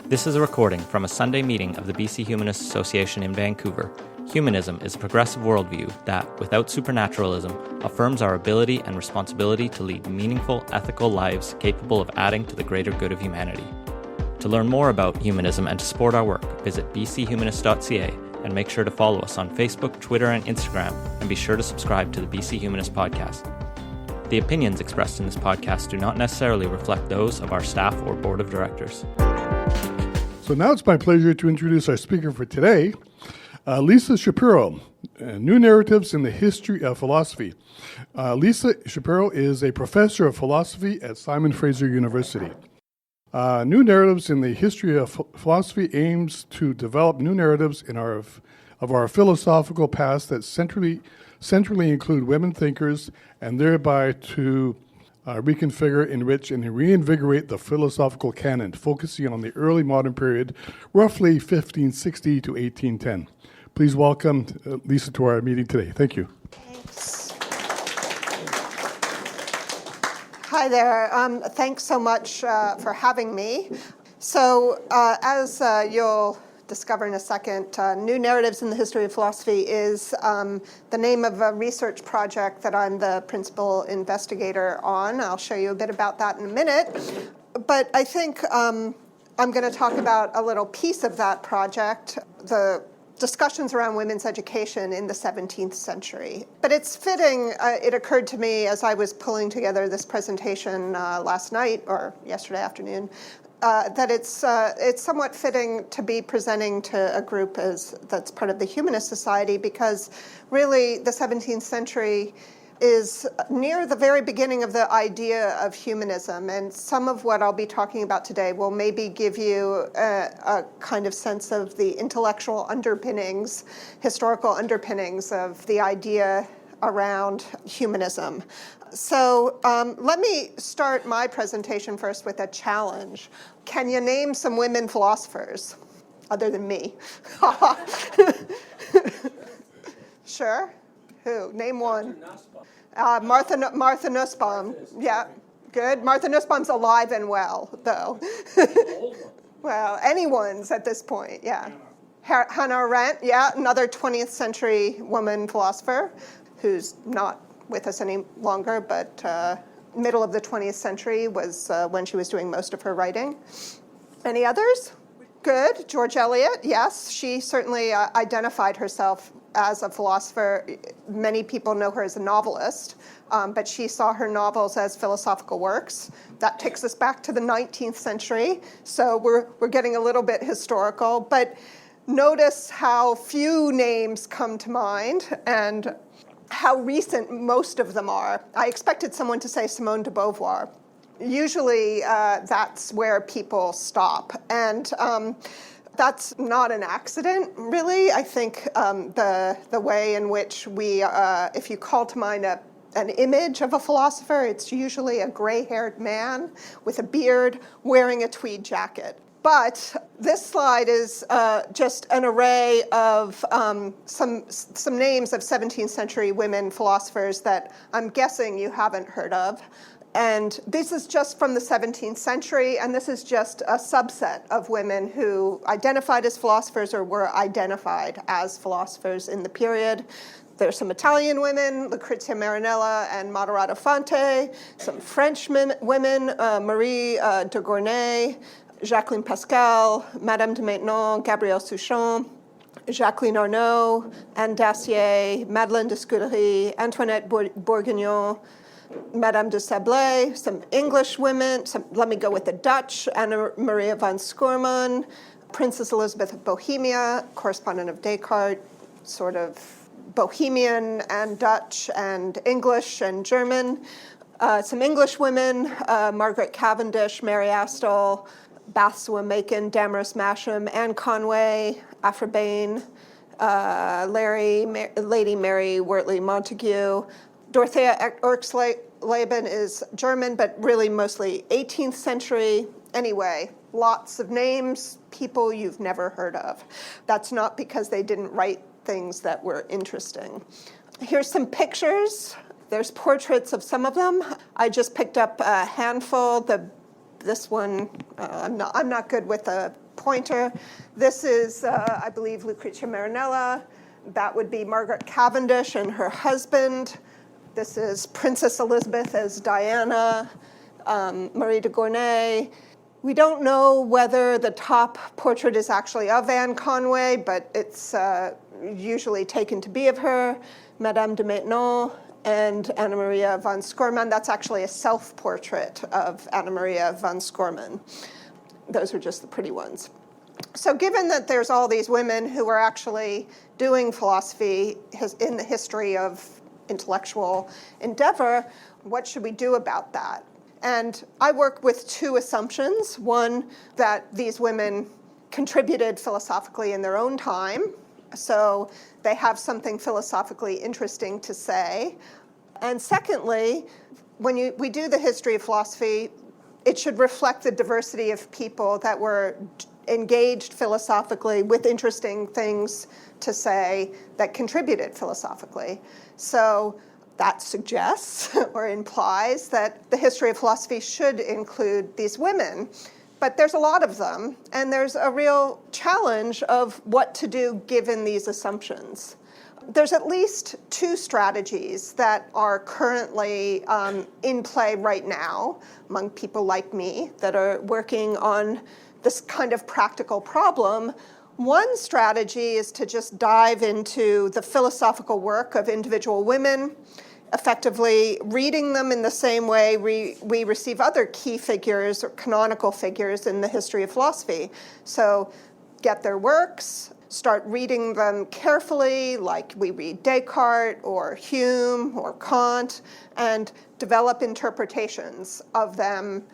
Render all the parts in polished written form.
This is a recording from a Sunday meeting of the BC Humanist Association in Vancouver. Humanism is a progressive worldview that, without supernaturalism, affirms our ability and responsibility to lead meaningful, ethical lives capable of adding to the greater good of humanity. To learn more about humanism and to support our work, visit bchumanist.ca and make sure to follow us on Facebook, Twitter, and Instagram, and be sure to subscribe to the BC Humanist podcast. The opinions expressed in this podcast do not necessarily reflect those of our staff or board of directors. So now it's my pleasure to introduce our speaker for today, Lisa Shapiro, New Narratives in the History of Philosophy. Lisa Shapiro is a professor of philosophy at Simon Fraser University. New Narratives in the History of Philosophy aims to develop new narratives of our philosophical past that centrally include women thinkers and thereby to reconfigure, enrich, and reinvigorate the philosophical canon, focusing on the early modern period, roughly 1560 to 1810. Please welcome Lisa to our meeting today. Thank you. Thanks. Hi there. Thanks so much for having me. So as you'll discover in a second, New Narratives in the History of Philosophy is the name of a research project that I'm the principal investigator on. I'll show you a bit about that in a minute. But I think I'm going to talk about a little piece of that project, the discussions around women's education in the 17th century. But it's fitting, it occurred to me as I was pulling together this presentation last night or yesterday afternoon, that it's somewhat fitting to be presenting to a group that's part of the Humanist Society, because really the 17th century is near the very beginning of the idea of humanism, and some of what I'll be talking about today will maybe give you a kind of sense of the intellectual underpinnings, historical underpinnings of the idea around humanism. So let me start my presentation first with a challenge. Can you name some women philosophers other than me? Sure? Who? Name one. Martha Nussbaum. Yeah, good. Martha Nussbaum's alive and well, though. Well, anyone's at this point, yeah. Hannah Arendt, yeah, another 20th century woman philosopher who's not with us any longer, but middle of the 20th century was when she was doing most of her writing. Any others? Good. George Eliot, yes. She certainly identified herself as a philosopher. Many people know her as a novelist, but she saw her novels as philosophical works. That takes us back to the 19th century, so we're getting a little bit historical. But notice how few names come to mind and how recent most of them are. I expected someone to say Simone de Beauvoir. Usually that's where people stop. And that's not an accident, really. I think the way in which we, if you call to mind an image of a philosopher, it's usually a gray-haired man with a beard wearing a tweed jacket. But this slide is just an array of some names of 17th century women philosophers that I'm guessing you haven't heard of. And this is just from the 17th century, and this is just a subset of women who identified as philosophers or were identified as philosophers in the period. There's some Italian women, Lucrezia Marinella and Moderato Fonte, some French women, Marie de Gournay, Jacqueline Pascal, Madame de Maintenon, Gabrielle Souchon, Jacqueline Arnaud, Anne Dacier, Madeleine de Scudéry, Antoinette Bourguignon, Madame de Sablé, some English women, let me go with the Dutch, Anna Maria van Schoorman, Princess Elizabeth of Bohemia, correspondent of Descartes, sort of Bohemian and Dutch and English and German. Some English women, Margaret Cavendish, Mary Astell, Bathsheba Macon, Damaris Masham, Anne Conway, Aphra Bain, Lady Mary Wortley Montagu. Dorothea Erxleben is German, but really mostly 18th century. Anyway, lots of names, people you've never heard of. That's not because they didn't write things that were interesting. Here's some pictures. There's portraits of some of them. I just picked up a handful. This one, I'm not good with the pointer. This is, I believe, Lucrezia Marinella. That would be Margaret Cavendish and her husband. This is Princess Elizabeth as Diana, Marie de Gournay. We don't know whether the top portrait is actually of Anne Conway, but it's usually taken to be of her, Madame de Maintenon, and Anna Maria von Scorman. That's actually a self-portrait of Anna Maria von Scorman. Those are just the pretty ones. So given that there's all these women who are actually doing philosophy in the history of intellectual endeavor, what should we do about that? And I work with two assumptions. One, that these women contributed philosophically in their own time, so they have something philosophically interesting to say. And secondly, when we do the history of philosophy, it should reflect the diversity of people that were engaged philosophically with interesting things to say that contributed philosophically. So that suggests or implies that the history of philosophy should include these women. But there's a lot of them, and there's a real challenge of what to do given these assumptions. There's at least two strategies that are currently in play right now among people like me that are working on this kind of practical problem. One strategy is to just dive into the philosophical work of individual women, effectively reading them in the same way we receive other key figures or canonical figures in the history of philosophy. So get their works, start reading them carefully, like we read Descartes or Hume or Kant, and develop interpretations of them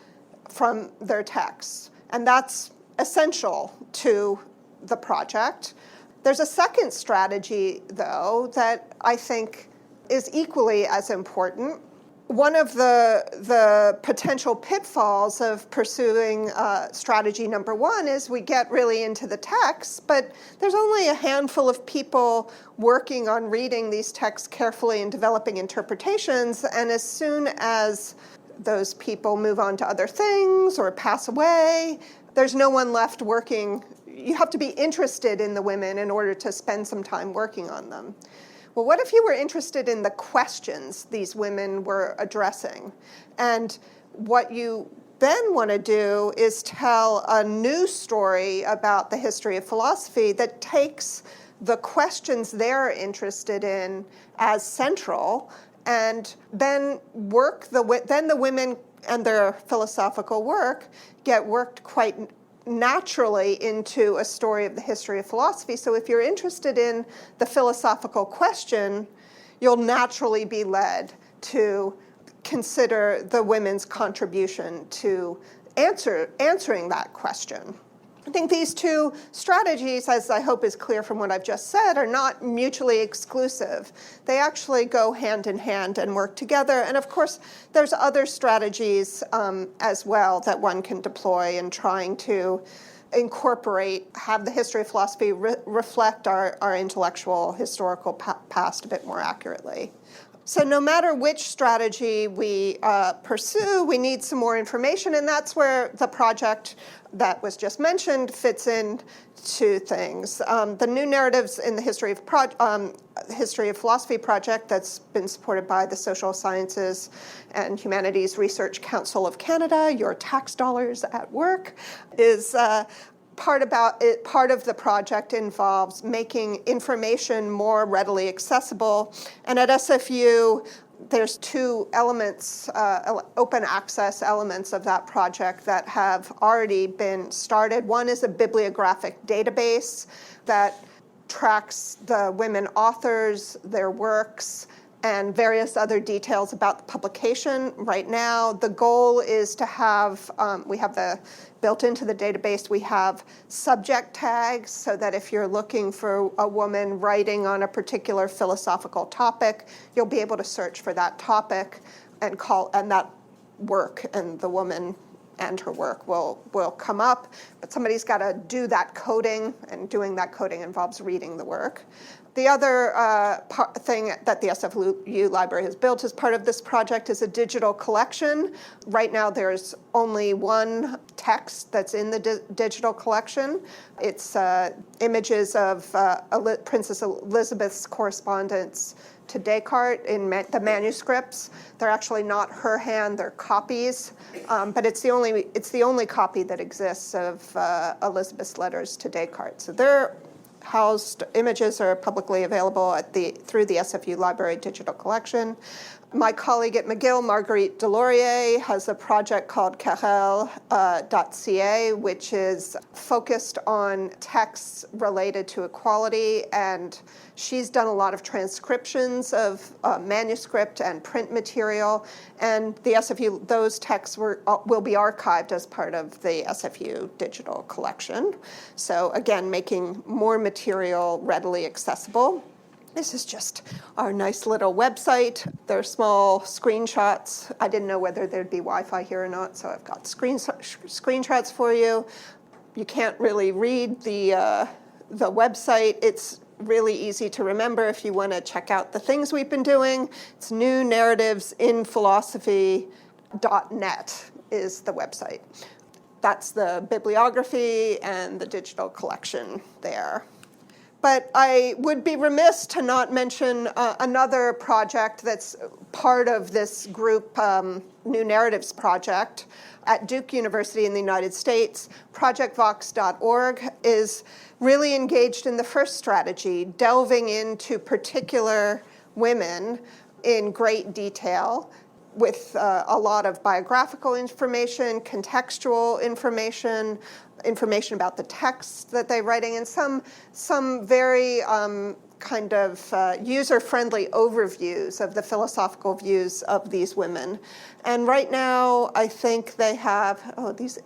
from their texts. And that's essential to the project. There's a second strategy, though, that I think is equally as important. One of the potential pitfalls of pursuing strategy number one is we get really into the text, but there's only a handful of people working on reading these texts carefully and developing interpretations, and as soon as those people move on to other things or pass away, there's no one left working. You have to be interested in the women in order to spend some time working on them. Well, what if you were interested in the questions these women were addressing? And what you then want to do is tell a new story about the history of philosophy that takes the questions they're interested in as central, and then the women and their philosophical work get worked quite naturally into a story of the history of philosophy. So if you're interested in the philosophical question, you'll naturally be led to consider the women's contribution to answering that question. I think these two strategies, as I hope is clear from what I've just said, are not mutually exclusive. They actually go hand in hand and work together. And of course, there's other strategies as well that one can deploy in trying to have the history of philosophy reflect our intellectual historical past a bit more accurately. So no matter which strategy we pursue, we need some more information, and that's where the project that was just mentioned fits in to things. The New Narratives in the History of Philosophy project that's been supported by the Social Sciences and Humanities Research Council of Canada, your tax dollars at work, is part of the project involves making information more readily accessible. And at SFU, there's two elements, open access elements of that project that have already been started. One is a bibliographic database that tracks the women authors, their works, and various other details about the publication. Right now, the goal is to have, built into the database, we have subject tags so that if you're looking for a woman writing on a particular philosophical topic, you'll be able to search for that topic and that work, and the woman and her work will come up. But somebody's got to do that coding, and doing that coding involves reading the work. The other thing that the SFU library has built as part of this project is a digital collection. Right now there's only one text that's in the digital collection. It's images of Princess Elizabeth's correspondence to Descartes in the manuscripts. They're actually not her hand; they're copies, but it's the only copy that exists of Elizabeth's letters to Descartes. So they're housed. Images are publicly available through the SFU Library Digital Collection. My colleague at McGill, Marguerite Delorier, has a project called querelle.ca, which is focused on texts related to equality, and she's done a lot of transcriptions of manuscript and print material, and the SFU, those texts will be archived as part of the SFU digital collection. So again, making more material readily accessible. This is just our nice little website. They're small screenshots. I didn't know whether there'd be Wi-Fi here or not, so I've got screenshots for you. You can't really read the website. It's really easy to remember if you want to check out the things we've been doing. It's newnarrativesinphilosophy.net is the website. That's the bibliography and the digital collection there. But I would be remiss to not mention another project that's part of this group, New Narratives Project, at Duke University in the United States. ProjectVox.org is really engaged in the first strategy, delving into particular women in great detail with a lot of biographical information, contextual information about the texts that they're writing, and some very kind of user-friendly overviews of the philosophical views of these women. And right now, I think they have, these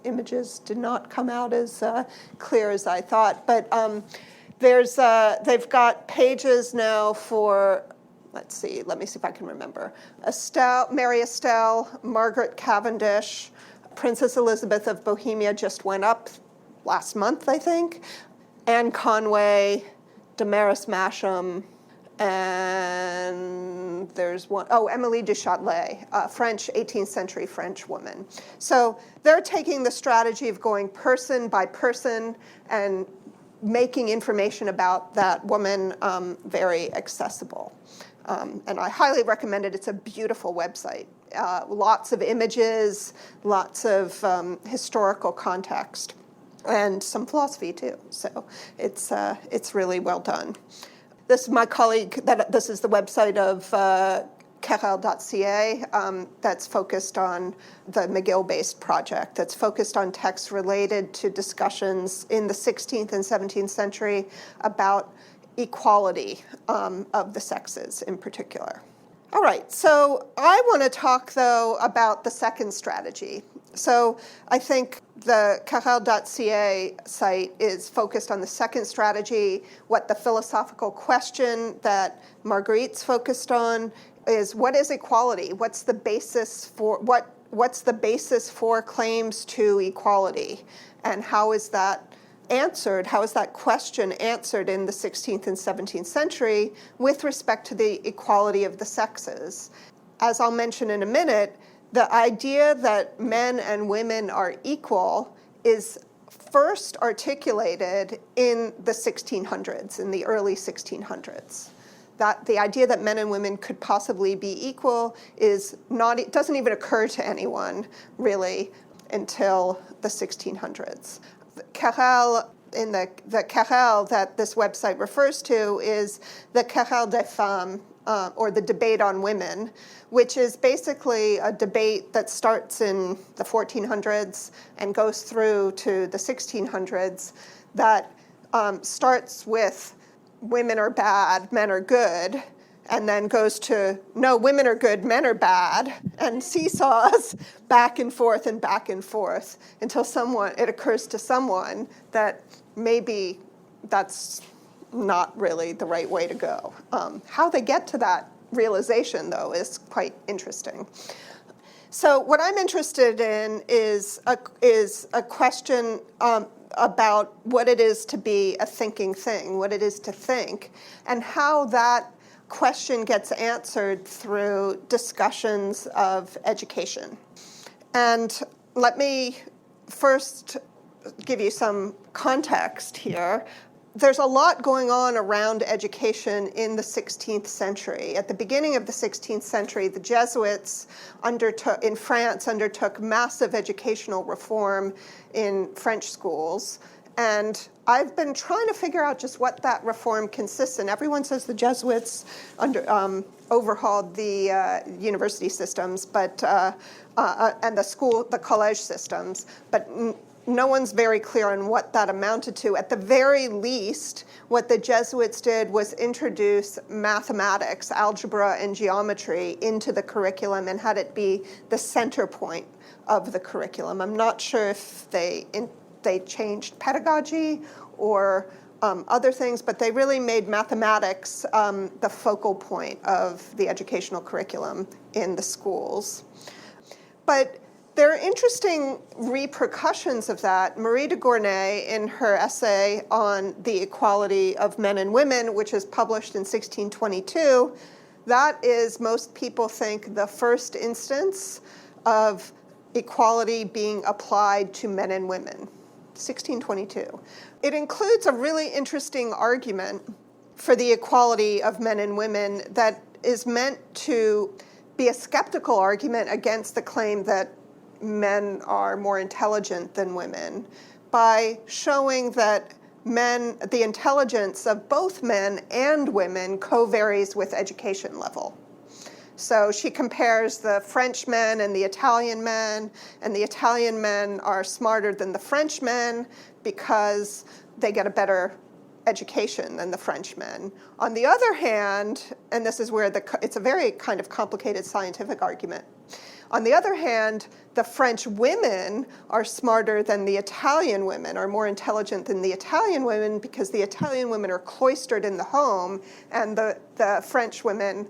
images did not come out as clear as I thought, but they've got pages now for, let's see, let me see if I can remember. Mary Estelle, Margaret Cavendish, Princess Elizabeth of Bohemia just went up last month, I think. Anne Conway, Damaris Masham, and there's one, Émilie du Châtelet, a French, 18th century French woman. So they're taking the strategy of going person by person and making information about that woman very accessible. And I highly recommend it. It's a beautiful website. Lots of images, lots of historical context, and some philosophy too. So it's really well done. This is my colleague. This is the website of querelle.ca that's focused on the McGill-based project. That's focused on texts related to discussions in the 16th and 17th century about equality of the sexes in particular. All right, so I want to talk, though, about the second strategy. So I think the querelle.ca site is focused on the second strategy. What the philosophical question that Marguerite's focused on is, what is equality? What's the basis for claims to equality? And how is that answered? How is that question answered in the 16th and 17th century with respect to the equality of the sexes? As I'll mention in a minute, the idea that men and women are equal is first articulated in the 1600s, in the early 1600s. That the idea that men and women could possibly be equal it doesn't even occur to anyone really until the 1600s. Querelle, in the querelle that this website refers to is the querelle des femmes, or the debate on women, which is basically a debate that starts in the 1400s and goes through to the 1600s, that starts with women are bad, men are good, and then goes to, no, women are good, men are bad, and seesaws back and forth until it occurs to someone that maybe that's not really the right way to go. How they get to that realization, though, is quite interesting. So what I'm interested in is a question about what it is to be a thinking thing, what it is to think, and how that question gets answered through discussions of education. And let me first give you some context here. There's a lot going on around education in the 16th century. At the beginning of the 16th century, the Jesuits in France undertook massive educational reform in French schools. And I've been trying to figure out just what that reform consists in. Everyone says the Jesuits overhauled the university systems, but and the college systems, but no one's very clear on what that amounted to. At the very least, what the Jesuits did was introduce mathematics, algebra, and geometry into the curriculum and had it be the center point of the curriculum. I'm not sure if they changed pedagogy or other things, but they really made mathematics the focal point of the educational curriculum in the schools. But there are interesting repercussions of that. Marie de Gournay, in her essay on the equality of men and women, which is published in 1622, that is, most people think, the first instance of equality being applied to men and women, 1622. It includes a really interesting argument for the equality of men and women that is meant to be a skeptical argument against the claim that men are more intelligent than women by showing that the intelligence of both men and women co-varies with education level. So she compares the French men and the Italian men, and the Italian men are smarter than the French men because they get a better education than the French men. On the other hand, and this is where it's a very kind of complicated scientific argument. On the other hand, the French women are smarter than the Italian women, are more intelligent than the Italian women because the Italian women are cloistered in the home and the French women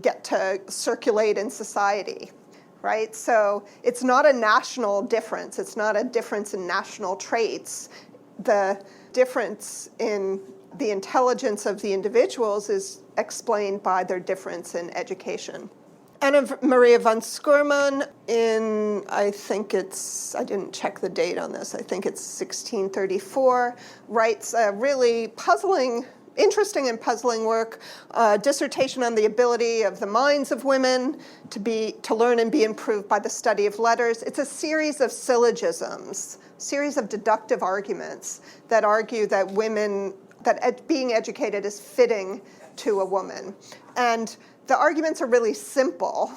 get to circulate in society, right? So it's not a national difference. It's not a difference in national traits. The difference in the intelligence of the individuals is explained by their difference in education. Anna Maria von Schuurman I didn't check the date on this, I think it's 1634, writes a really interesting and puzzling work, dissertation on the ability of the minds of women to learn and be improved by the study of letters. It's a series of syllogisms, series of deductive arguments that argue that being educated is fitting to a woman. And the arguments are really simple.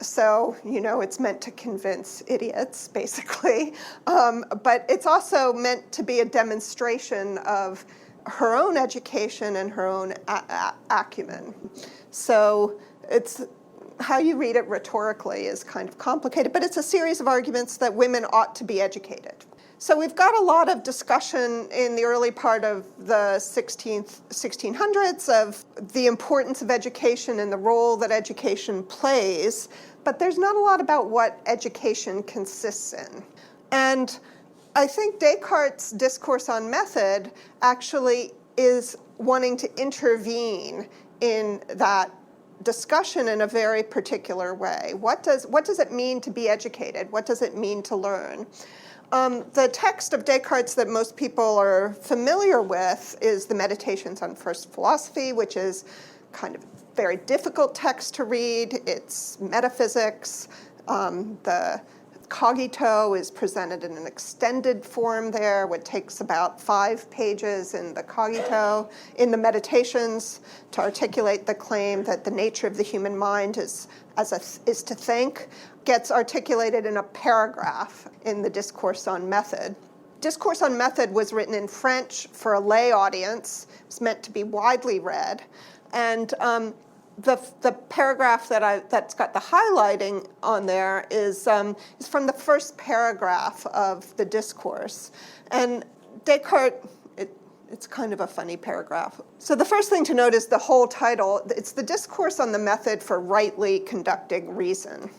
So, it's meant to convince idiots, basically. But it's also meant to be a demonstration of her own education and her own acumen. So it's how you read it rhetorically is kind of complicated, but it's a series of arguments that women ought to be educated. So we've got a lot of discussion in the early part of the 1600s of the importance of education and the role that education plays, but there's not a lot about what education consists in. And I think Descartes' discourse on method actually is wanting to intervene in that discussion in a very particular way. What does it mean to be educated? What does it mean to learn? The text of Descartes that most people are familiar with is the Meditations on First Philosophy, which is kind of a very difficult text to read. It's metaphysics. The cogito is presented in an extended form there, which takes about 5 pages in the cogito. In the Meditations, to articulate the claim that the nature of the human mind is to think, gets articulated in a paragraph in the Discourse on Method. Discourse on Method was written in French for a lay audience. It's meant to be widely read. And the paragraph that's got the highlighting on there is from the first paragraph of the discourse. And Descartes, it's kind of a funny paragraph. So the first thing to note is the whole title. It's the Discourse on the Method for Rightly Conducting Reason.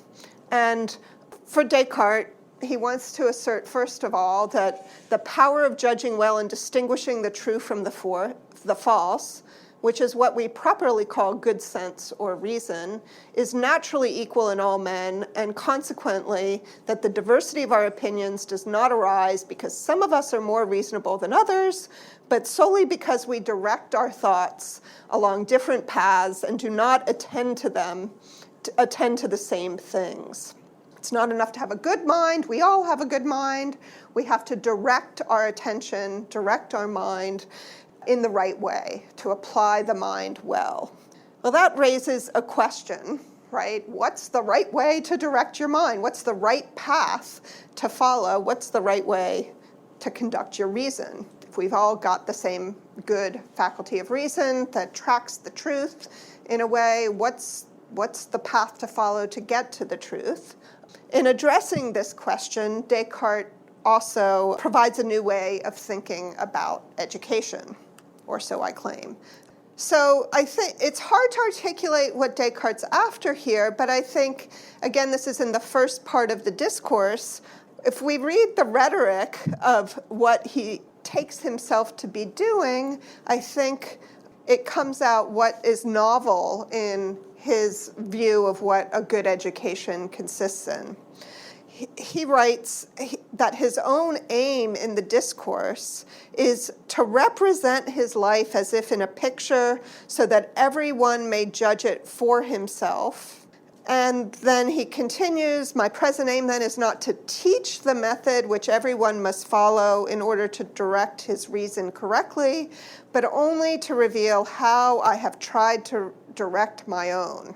And for Descartes, he wants to assert, first of all, that the power of judging well and distinguishing the true from the false which is what we properly call good sense or reason, is naturally equal in all men, and consequently that the diversity of our opinions does not arise because some of us are more reasonable than others, but solely because we direct our thoughts along different paths and do not attend to the same things. It's not enough to have a good mind. We all have a good mind. We have to direct our attention, direct our mind in the right way, to apply the mind well. Well, that raises a question, right? What's the right way to direct your mind? What's the right path to follow? What's the right way to conduct your reason? If we've all got the same good faculty of reason that tracks the truth in a way, what's the path to follow to get to the truth? In addressing this question, Descartes also provides a new way of thinking about education, or so I claim. So I think it's hard to articulate what Descartes' after here, but I think, again, this is in the first part of the discourse. If we read the rhetoric of what he takes himself to be doing, I think it comes out what is novel in his view of what a good education consists in. He writes that his own aim in the discourse is to represent his life as if in a picture so that everyone may judge it for himself. And then he continues, my present aim then is not to teach the method which everyone must follow in order to direct his reason correctly, but only to reveal how I have tried to direct my own.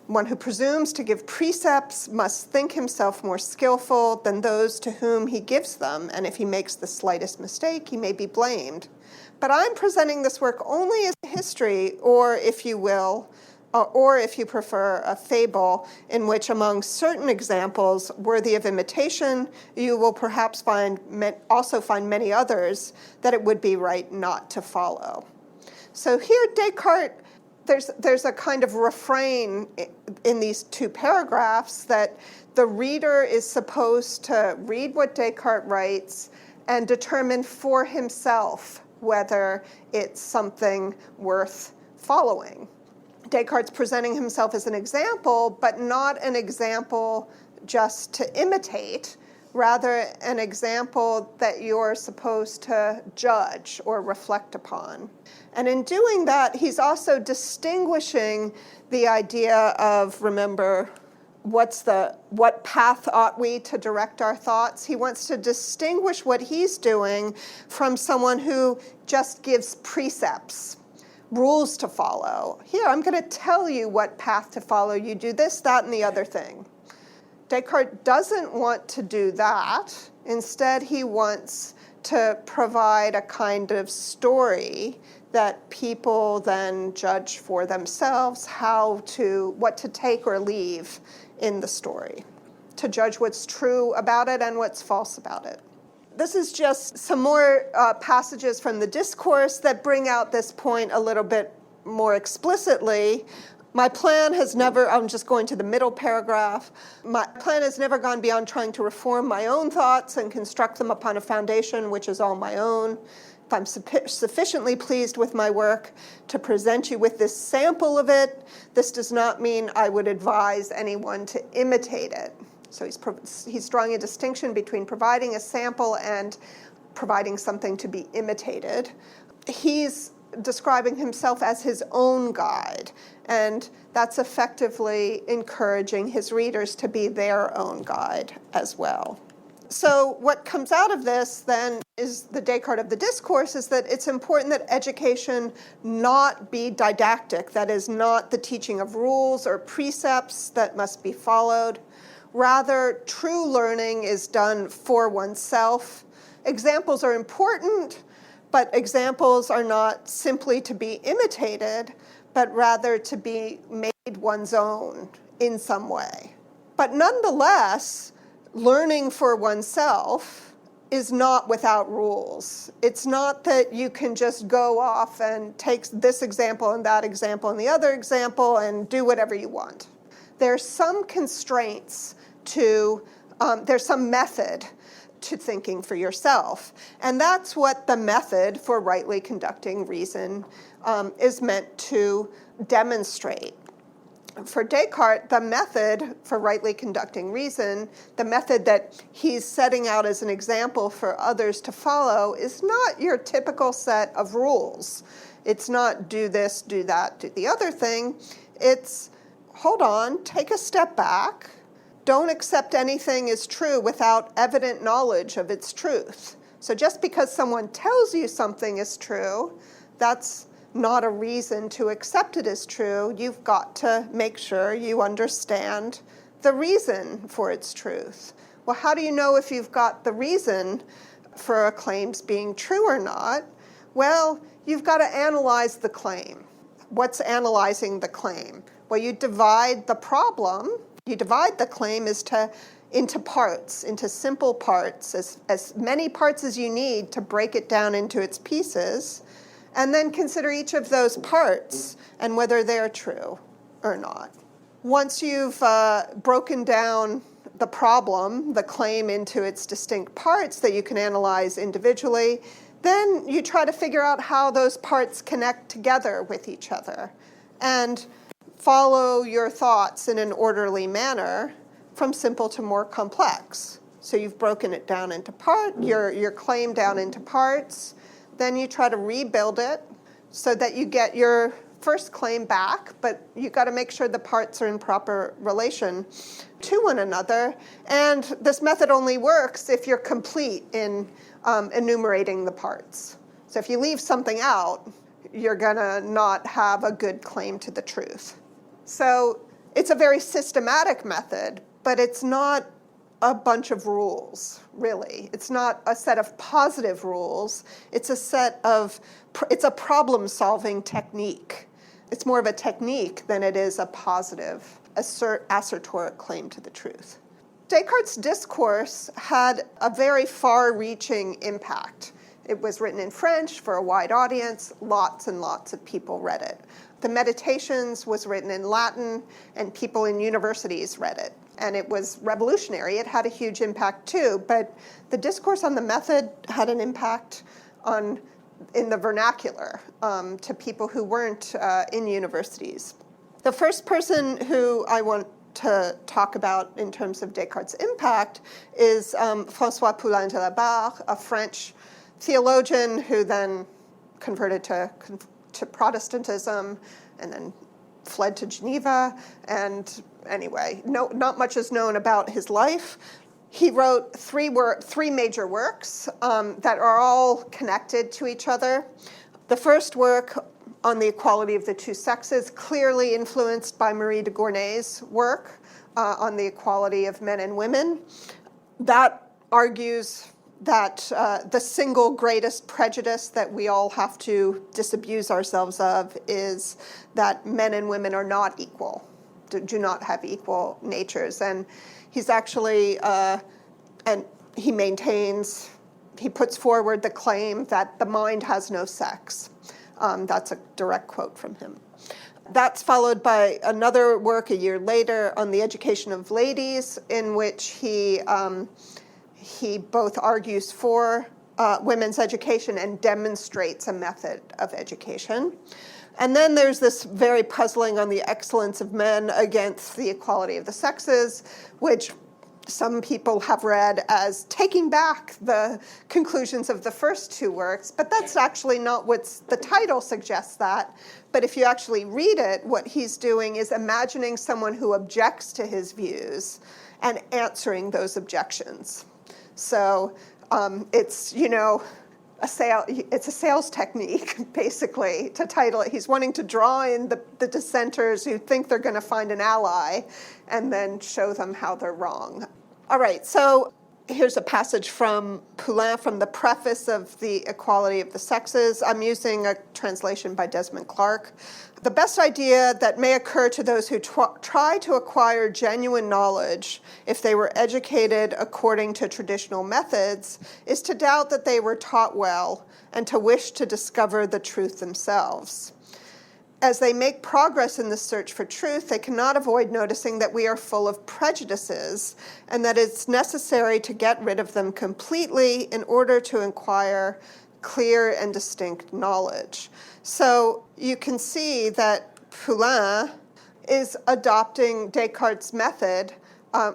One who presumes to give precepts must think himself more skillful than those to whom he gives them, and if he makes the slightest mistake, he may be blamed. But I'm presenting this work only as a history, or if you will, or if you prefer, a fable, in which among certain examples worthy of imitation, you will perhaps also find many others that it would be right not to follow. So here Descartes, there's a kind of refrain in these two paragraphs that the reader is supposed to read what Descartes writes and determine for himself whether it's something worth following. Descartes presenting himself as an example, but not an example just to imitate, rather an example that you're supposed to judge or reflect upon. And in doing that, he's also distinguishing the idea of, remember, what path ought we to direct our thoughts? He wants to distinguish what he's doing from someone who just gives precepts, rules to follow. Here, I'm going to tell you what path to follow. You do this, that, and the other thing. Descartes doesn't want to do that. Instead, he wants to provide a kind of story that people then judge for themselves what to take or leave in the story, to judge what's true about it and what's false about it. This is just some more passages from the discourse that bring out this point a little bit more explicitly. My plan has never, I'm just going to the middle paragraph, my plan has never gone beyond trying to reform my own thoughts and construct them upon a foundation which is all my own. If I'm sufficiently pleased with my work to present you with this sample of it, this does not mean I would advise anyone to imitate it. So he's drawing a distinction between providing a sample and providing something to be imitated. He's describing himself as his own guide, and that's effectively encouraging his readers to be their own guide as well. So what comes out of this then is the Descartes of the discourse is that it's important that education not be didactic, that is not the teaching of rules or precepts that must be followed. Rather, true learning is done for oneself. Examples are important, but examples are not simply to be imitated, but rather to be made one's own in some way. But nonetheless, learning for oneself is not without rules. It's not that you can just go off and take this example and that example and the other example and do whatever you want. There's some constraints there's some method to thinking for yourself. And that's what the method for rightly conducting reason is meant to demonstrate. For Descartes, the method for rightly conducting reason, the method that he's setting out as an example for others to follow, is not your typical set of rules. It's not do this, do that, do the other thing. It's hold on, take a step back. Don't accept anything as true without evident knowledge of its truth. So just because someone tells you something is true, that's not a reason to accept it as true. You've got to make sure you understand the reason for its truth. Well, how do you know if you've got the reason for a claim's being true or not? Well, you've got to analyze the claim. What's analyzing the claim? Well, you divide the problem. You divide the claim into parts, into simple parts, as many parts as you need to break it down into its pieces, and then consider each of those parts and whether they're true or not. Once you've broken down the problem, the claim, into its distinct parts that you can analyze individually, then you try to figure out how those parts connect together with each other and follow your thoughts in an orderly manner from simple to more complex. So you've broken it down into your claim down into parts. Then you try to rebuild it so that you get your first claim back, but you've got to make sure the parts are in proper relation to one another. And this method only works if you're complete in enumerating the parts. So if you leave something out, you're going to not have a good claim to the truth. So it's a very systematic method, but it's not a bunch of rules, really. It's not a set of positive rules. It's a problem-solving technique. It's more of a technique than it is a positive, assertoric claim to the truth. Descartes' discourse had a very far-reaching impact. It was written in French for a wide audience. Lots and lots of people read it. The Meditations was written in Latin, and people in universities read it. And it was revolutionary. It had a huge impact too, but the discourse on the method had an impact in the vernacular to people who weren't in universities. The first person who I want to talk about in terms of Descartes' impact is François Poulain de la Barre, a French theologian who then converted to Protestantism and then fled to Geneva. And anyway, not much is known about his life. He wrote three major works that are all connected to each other. The first work on the equality of the two sexes, clearly influenced by Marie de Gournay's work on the equality of men and women. That argues that the single greatest prejudice that we all have to disabuse ourselves of is that men and women are not equal, do not have equal natures. And he's actually, and he puts forward the claim that the mind has no sex. That's a direct quote from him. That's followed by another work a year later on the education of ladies, in which he both argues for women's education and demonstrates a method of education. And then there's this very puzzling on the excellence of men against the equality of the sexes, which some people have read as taking back the conclusions of the first two works, but that's actually not the title suggests that. But if you actually read it, what he's doing is imagining someone who objects to his views and answering those objections. So it's a sales technique, basically, to title it. He's wanting to draw in the dissenters who think they're going to find an ally and then show them how they're wrong. All right, so here's a passage from Poulain from the preface of The Equality of the Sexes. I'm using a translation by Desmond Clark. The best idea that may occur to those who try to acquire genuine knowledge if they were educated according to traditional methods is to doubt that they were taught well and to wish to discover the truth themselves. As they make progress in the search for truth, they cannot avoid noticing that we are full of prejudices and that it's necessary to get rid of them completely in order to acquire clear and distinct knowledge. So you can see that Poulain is adopting Descartes' method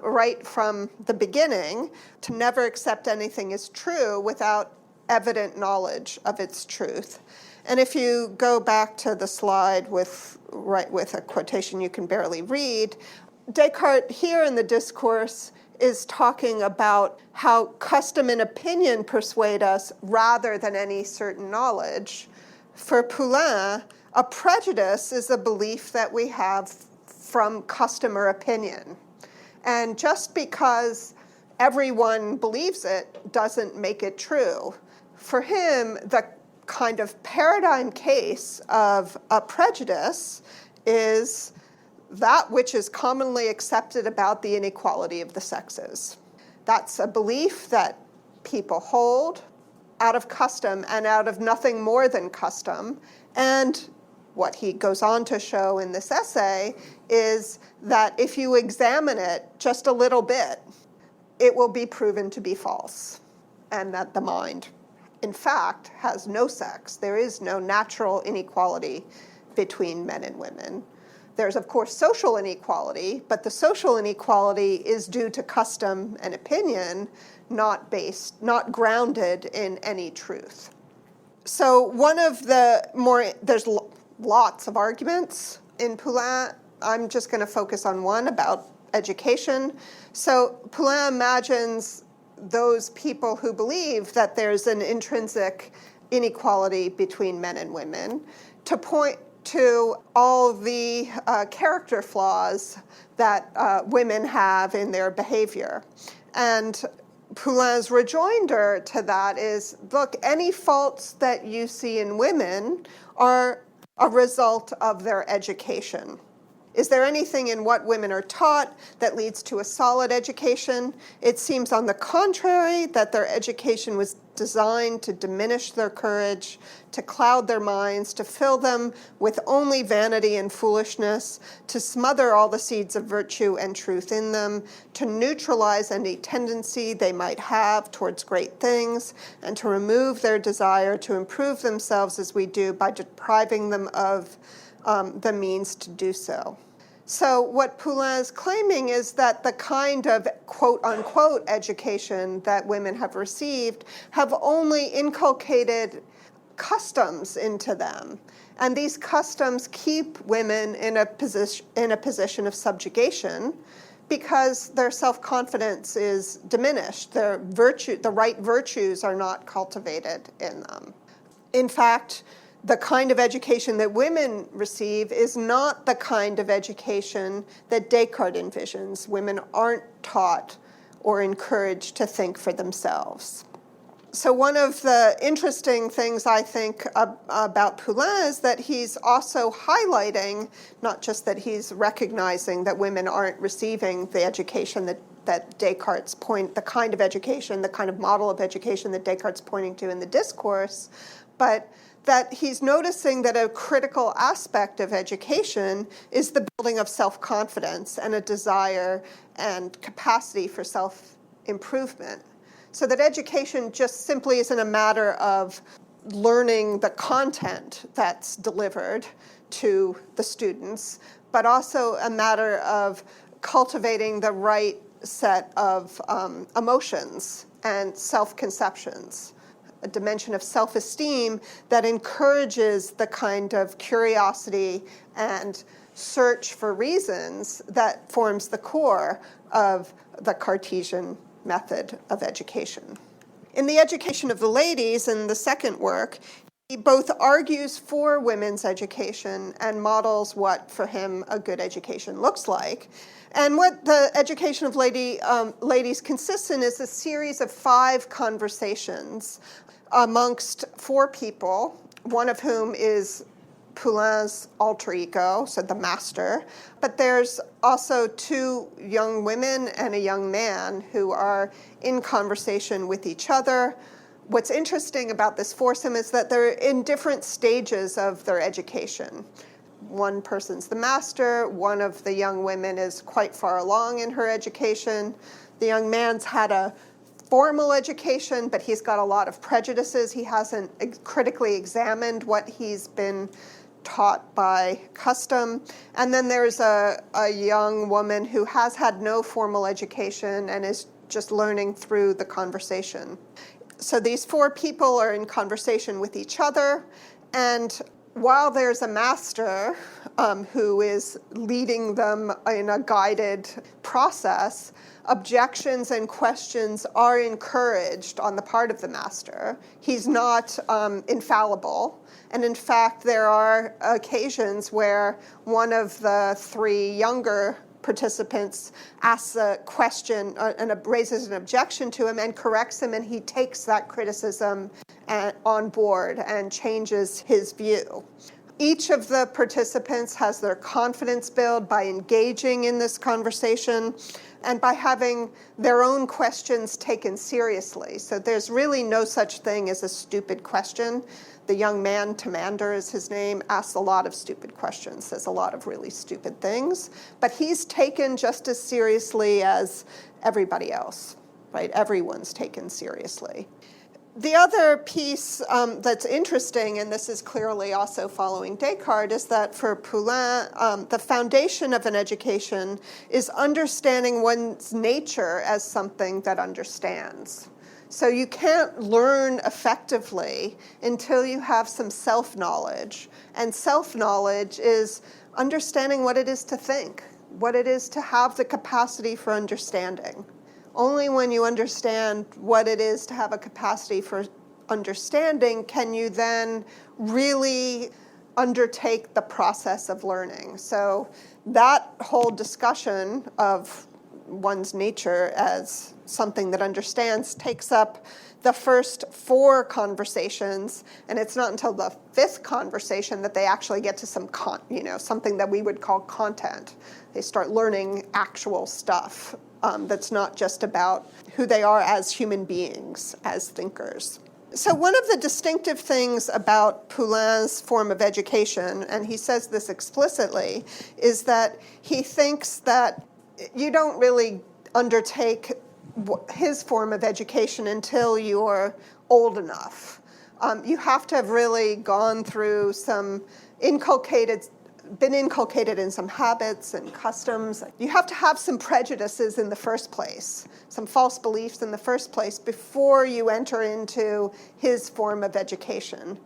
right from the beginning to never accept anything as true without evident knowledge of its truth. And if you go back to the slide with a quotation you can barely read, Descartes here in the discourse is talking about how custom and opinion persuade us rather than any certain knowledge. For Poulain, a prejudice is a belief that we have from custom or opinion. And just because everyone believes it doesn't make it true. For him, the kind of paradigm case of a prejudice is that which is commonly accepted about the inequality of the sexes. That's a belief that people hold out of custom and out of nothing more than custom. And what he goes on to show in this essay is that if you examine it just a little bit, it will be proven to be false, and that the mind, in fact, has no sex. There is no natural inequality between men and women. There's, of course, social inequality, but the social inequality is due to custom and opinion, not grounded in any truth. So one of there's lots of arguments in Poulain. I'm just going to focus on one about education. So Poulain imagines those people who believe that there's an intrinsic inequality between men and women to point to all the character flaws that women have in their behavior. And Poulin's rejoinder to that is, look, any faults that you see in women are a result of their education. Is there anything in what women are taught that leads to a solid education? It seems, on the contrary, that their education was designed to diminish their courage, to cloud their minds, to fill them with only vanity and foolishness, to smother all the seeds of virtue and truth in them, to neutralize any tendency they might have towards great things, and to remove their desire to improve themselves as we do by depriving them of the means to do so. So what Poulain is claiming is that the kind of quote-unquote education that women have received have only inculcated customs into them. And these customs keep women in a position of subjugation because their self-confidence is diminished. The right virtues are not cultivated in them. In fact, the kind of education that women receive is not the kind of education that Descartes envisions. Women aren't taught or encouraged to think for themselves. So one of the interesting things I think about Poulain is that he's also highlighting, not just that he's recognizing that women aren't receiving the education that Descartes the kind of education, the kind of model of education that Descartes is pointing to in the discourse, but that he's noticing that a critical aspect of education is the building of self-confidence and a desire and capacity for self-improvement. So that education just simply isn't a matter of learning the content that's delivered to the students, but also a matter of cultivating the right set of emotions and self-conceptions, a dimension of self-esteem that encourages the kind of curiosity and search for reasons that forms the core of the Cartesian method of education. In The Education of the Ladies, in the second work, he both argues for women's education and models what, for him, a good education looks like. And what the Education of Ladies consists in is a series of 5 conversations amongst 4 people, one of whom is Poulin's alter ego, so the master. But there's also 2 young women and a young man who are in conversation with each other. What's interesting about this foursome is that they're in different stages of their education. One person's the master, one of the young women is quite far along in her education. The young man's had a formal education, but he's got a lot of prejudices. He hasn't critically examined what he's been taught by custom. And then there's a young woman who has had no formal education and is just learning through the conversation. So these four people are in conversation with each other, and while there's a master who is leading them in a guided process, objections and questions are encouraged on the part of the master. He's not infallible. And in fact, there are occasions where one of the three younger participants asks a question and raises an objection to him and corrects him, and he takes that criticism on board and changes his view. Each of the participants has their confidence built by engaging in this conversation and by having their own questions taken seriously. So there's really no such thing as a stupid question. The young man, Tamander is his name, asks a lot of stupid questions, says a lot of really stupid things, but he's taken just as seriously as everybody else, right? Everyone's taken seriously. The other piece that's interesting, and this is clearly also following Descartes, is that for Poulain, the foundation of an education is understanding one's nature as something that understands. So you can't learn effectively until you have some self-knowledge. And self-knowledge is understanding what it is to think, what it is to have the capacity for understanding. Only when you understand what it is to have a capacity for understanding can you then really undertake the process of learning. So that whole discussion of one's nature as something that understands takes up the first four conversations, and it's not until the fifth conversation that they actually get to some something that we would call content. They start learning actual stuff that's not just about who they are as human beings, as thinkers. So one of the distinctive things about Poulin's form of education, and he says this explicitly, is that he thinks that you don't really undertake his form of education until you're old enough. You have to have really gone through been inculcated in some habits and customs. You have to have some prejudices in the first place, some false beliefs in the first place before you enter into his form of education.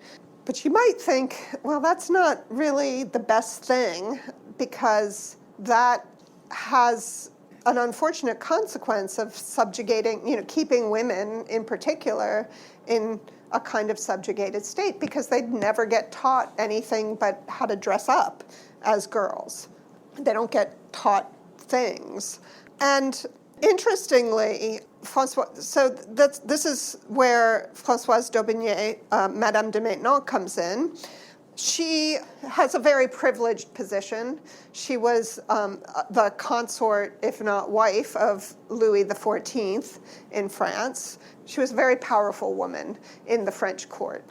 But you might think, well, that's not really the best thing, because that has an unfortunate consequence of subjugating, keeping women in particular in a kind of subjugated state, because they'd never get taught anything but how to dress up as girls. They don't get taught things. And interestingly, this is where Françoise d'Aubigné, Madame de Maintenon, comes in. She has a very privileged position. She was the consort, if not wife, of Louis XIV in France. She was a very powerful woman in the French court.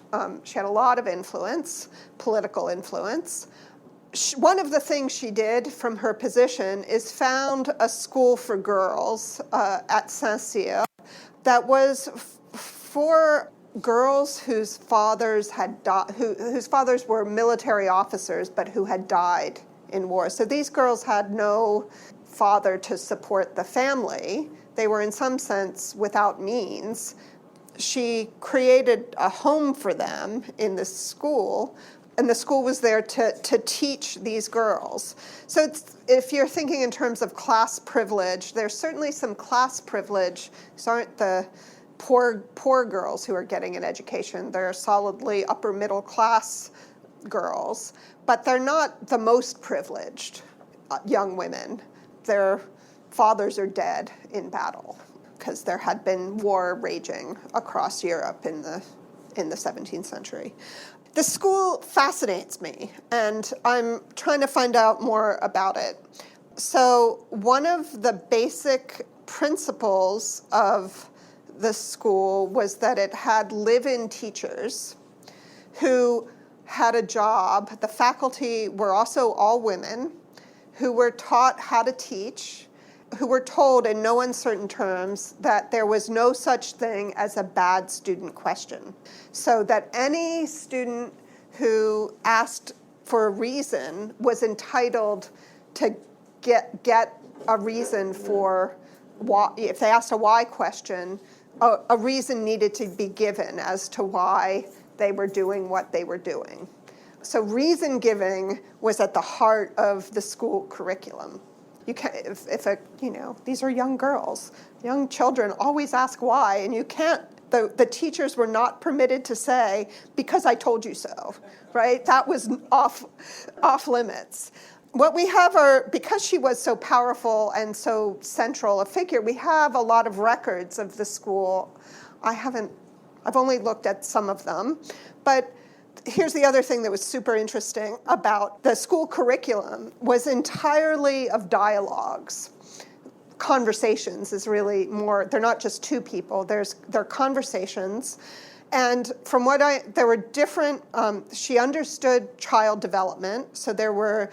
She had a lot of influence, political influence. One of the things she did from her position is found a school for girls at Saint-Cyr that was for girls whose fathers whose fathers were military officers, but who had died in war. So these girls had no father to support the family. They were in some sense without means. She created a home for them in this school, and the school was there to teach these girls. So if you're thinking in terms of class privilege, there's certainly some class privilege. These aren't the poor girls who are getting an education. They're solidly upper middle class girls, but they're not the most privileged young women. Their fathers are dead in battle because there had been war raging across Europe in the 17th century. The school fascinates me, and I'm trying to find out more about it. So one of the basic principles of the school was that it had live-in teachers who had a job. The faculty were also all women who were taught how to teach, who were told in no uncertain terms that there was no such thing as a bad student question. So that any student who asked for a reason was entitled to get a reason for why. If they asked a why question, a reason needed to be given as to why they were doing what they were doing. So reason giving was at the heart of the school curriculum. You can't, these are young girls, young children always ask why, and you can't. The teachers were not permitted to say, because I told you so, right? That was off limits. What we have are, because she was so powerful and so central a figure, we have a lot of records of the school. I've only looked at some of them, but here's the other thing that was super interesting about the school curriculum was entirely of dialogues. Conversations is really more, they're not just two people, they're conversations. And from there were different, she understood child development, so there were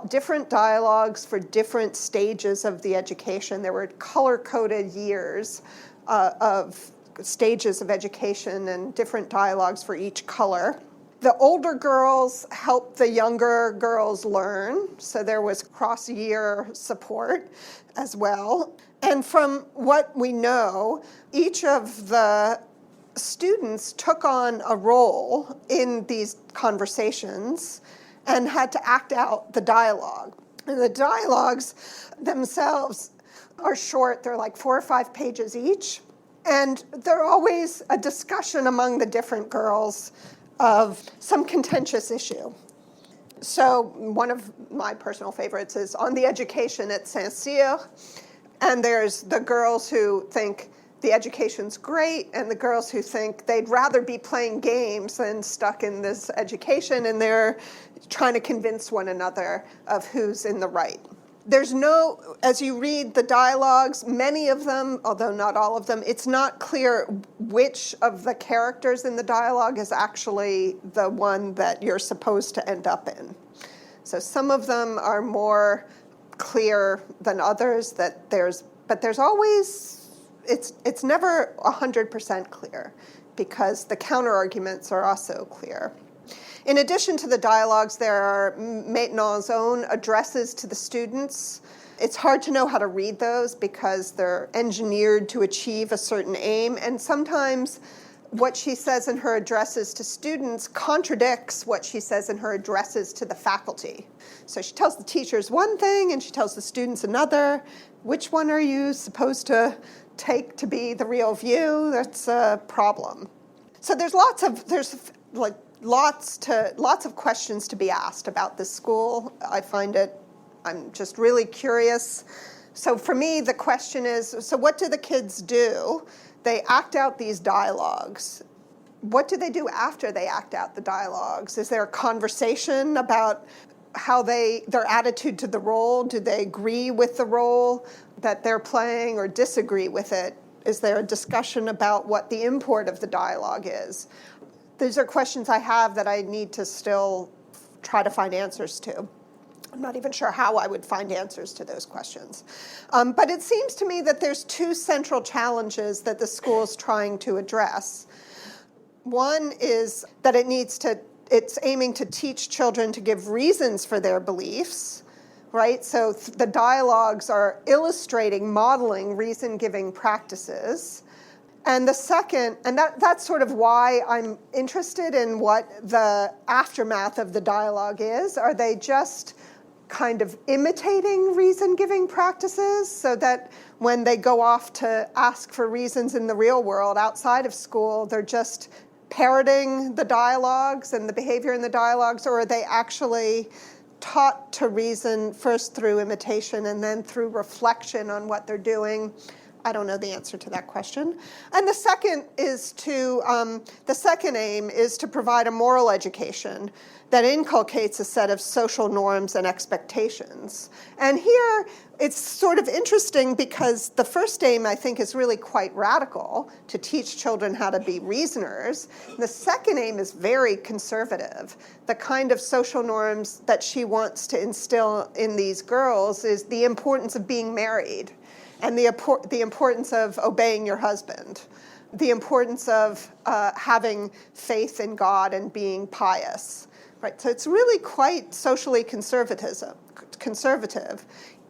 different dialogues for different stages of the education. There were color-coded years of stages of education and different dialogues for each color. The older girls helped the younger girls learn, so there was cross-year support as well. And from what we know, each of the students took on a role in these conversations and had to act out the dialogue. And the dialogues themselves are short, they're like 4 or 5 pages each. And they're always a discussion among the different girls of some contentious issue. So one of my personal favorites is on the education at Saint-Cyr. And there's the girls who think the education's great and the girls who think they'd rather be playing games than stuck in this education, and they're trying to convince one another of who's in the right. There's no, as you read the dialogues, many of them, although not all of them, it's not clear which of the characters in the dialogue is actually the one that you're supposed to end up in. So some of them are more clear than others, but there's always, it's never 100% clear because the counter-arguments are also clear. In addition to the dialogues, there are Maintenon's own addresses to the students. It's hard to know how to read those because they're engineered to achieve a certain aim, and sometimes what she says in her addresses to students contradicts what she says in her addresses to the faculty. So she tells the teachers one thing and she tells the students another. Which one are you supposed to take to be the real view? That's a problem. So there's lots of questions to be asked about this school. I'm just really curious. So for me, the question is, so what do the kids do? They act out these dialogues. What do they do after they act out the dialogues? Is there a conversation about how their attitude to the role? Do they agree with the role that they're playing or disagree with it? Is there a discussion about what the import of the dialogue is? These are questions I have that I need to still try to find answers to. I'm not even sure how I would find answers to those questions. But it seems to me that there's two central challenges that the school's trying to address. One is that it's aiming to teach children to give reasons for their beliefs, right? So the dialogues are illustrating, modeling reason-giving practices. And the second, and that's sort of why I'm interested in what the aftermath of the dialogue is. Are they just kind of imitating reason-giving practices so that when they go off to ask for reasons in the real world outside of school, they're just parroting the dialogues and the behavior in the dialogues, or are they actually taught to reason first through imitation and then through reflection on what they're doing? I don't know the answer to that question. And the second aim is to provide a moral education that inculcates a set of social norms and expectations. And here it's sort of interesting because the first aim, I think, is really quite radical, to teach children how to be reasoners. The second aim is very conservative. The kind of social norms that she wants to instill in these girls is the importance of being married, and the importance of obeying your husband, the importance of having faith in God and being pious. Right, so it's really quite socially conservative,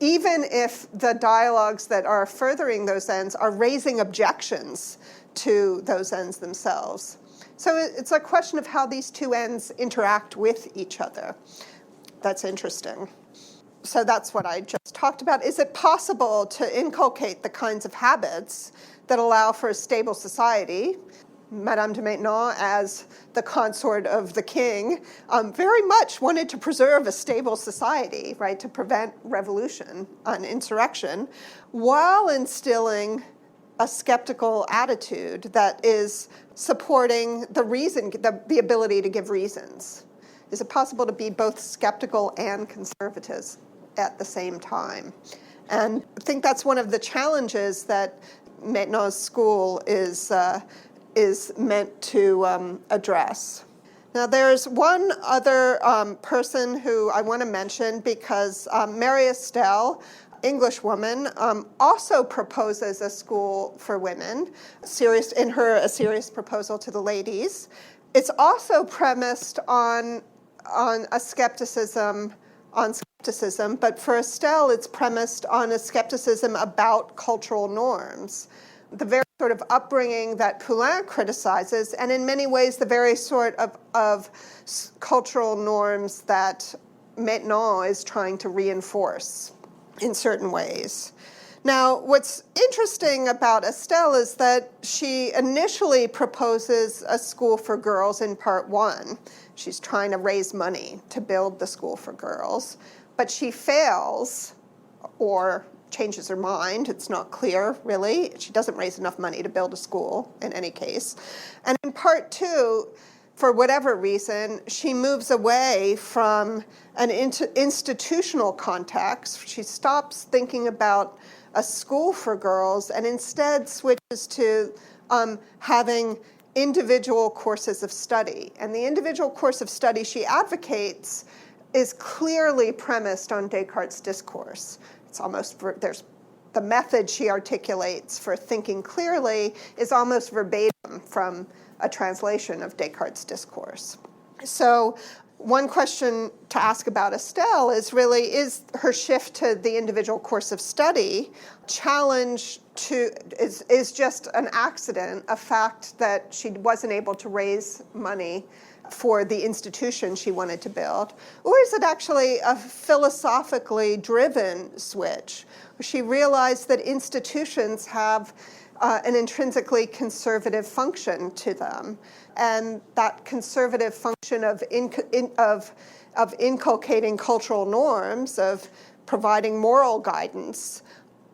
even if the dialogues that are furthering those ends are raising objections to those ends themselves. So it's a question of how these two ends interact with each other. That's interesting. So that's what I just talked about. Is it possible to inculcate the kinds of habits that allow for a stable society? Madame de Maintenon, as the consort of the king, very much wanted to preserve a stable society, right, to prevent revolution and insurrection, while instilling a skeptical attitude that is supporting the ability to give reasons. Is it possible to be both skeptical and conservative at the same time? And I think that's one of the challenges that Maintenon's school is meant to address. Now, there's one other person who I want to mention, because Mary Estelle, English woman, also proposes a school for women, a serious proposal to the ladies. It's also premised on skepticism, but for Estelle, it's premised on a skepticism about cultural norms. The very sort of upbringing that Poulain criticizes, and in many ways the very sort of cultural norms that Maintenon is trying to reinforce in certain ways. Now, what's interesting about Estelle is that she initially proposes a school for girls in part one. She's trying to raise money to build the school for girls, but she fails, or changes her mind. It's not clear, really. She doesn't raise enough money to build a school in any case. And in part two, for whatever reason, she moves away from an institutional context. She stops thinking about a school for girls and instead switches to having individual courses of study. And the individual course of study she advocates is clearly premised on Descartes' discourse. It's almost, the method she articulates for thinking clearly is almost verbatim from a translation of Descartes' discourse. So one question to ask about Estelle is really, is her shift to the individual course of study is just an accident, a fact that she wasn't able to raise money for the institution she wanted to build? Or is it actually a philosophically driven switch? She realized that institutions have an intrinsically conservative function to them, and that conservative function of inculcating cultural norms, of providing moral guidance,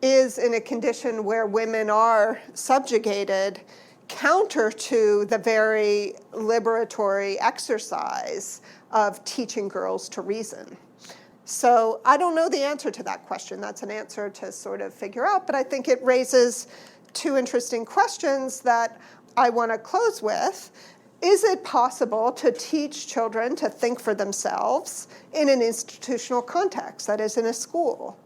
is in a condition where women are subjugated, counter to the very liberatory exercise of teaching girls to reason. So I don't know the answer to that question. That's an answer to sort of figure out, but I think it raises two interesting questions that I want to close with. Is it possible to teach children to think for themselves in an institutional context, that is, in a school?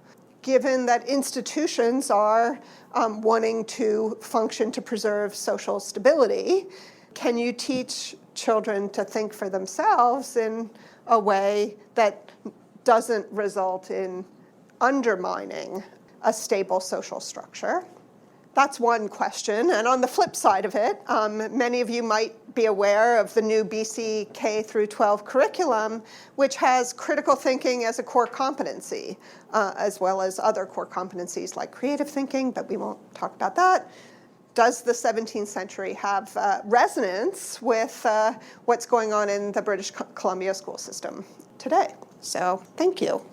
Given that institutions are wanting to function to preserve social stability, can you teach children to think for themselves in a way that doesn't result in undermining a stable social structure? That's one question. And on the flip side of it, many of you might be aware of the new BC K through 12 curriculum, which has critical thinking as a core competency, as well as other core competencies like creative thinking, but we won't talk about that. Does the 17th century have resonance with what's going on in the British Columbia school system today? So thank you.